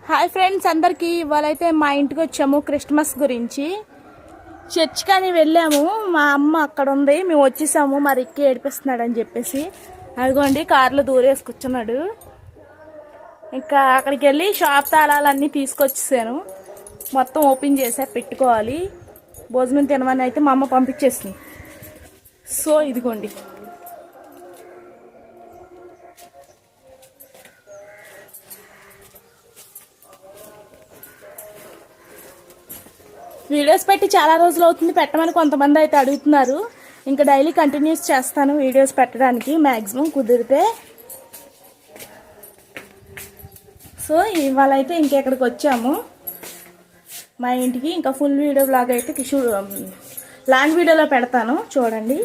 Hi friends అందరికీ. ఇవాళైతే మా ఇంటికి వచ్చాము క్రిస్మస్ గురించి. చర్చ్ కానీ వెళ్ళాము. మా అమ్మ అక్కడ ఉంది, మేము వచ్చేసాము. మా రిక్కి ఏడిపిస్తున్నాడు అని చెప్పేసి అదిగోండి కారులో దూరేసి కూర్చున్నాడు. ఇంకా అక్కడికి వెళ్ళి షాప్ తాళాలన్నీ తీసుకొచ్చేసాను. మొత్తం ఓపెన్ చేసా, పెట్టుకోవాలి. భోజనం తినమని అయితే మా అమ్మ పంపించేసింది. సో ఇదిగోండి, వీడియోస్ పెట్టి చాలా రోజులు అవుతుంది, పెట్టమని కొంతమంది అయితే అడుగుతున్నారు. ఇంకా డైలీ కంటిన్యూస్ చేస్తాను వీడియోస్ పెట్టడానికి మ్యాక్సిమం కుదిరితే. సో ఇవాళ అయితే ఇంకెక్కడికి వచ్చాము మా ఇంటికి. ఇంకా ఫుల్ వీడియో బ్లాగ్ అయితే లాంగ్ వీడియోలో పెడతాను చూడండి.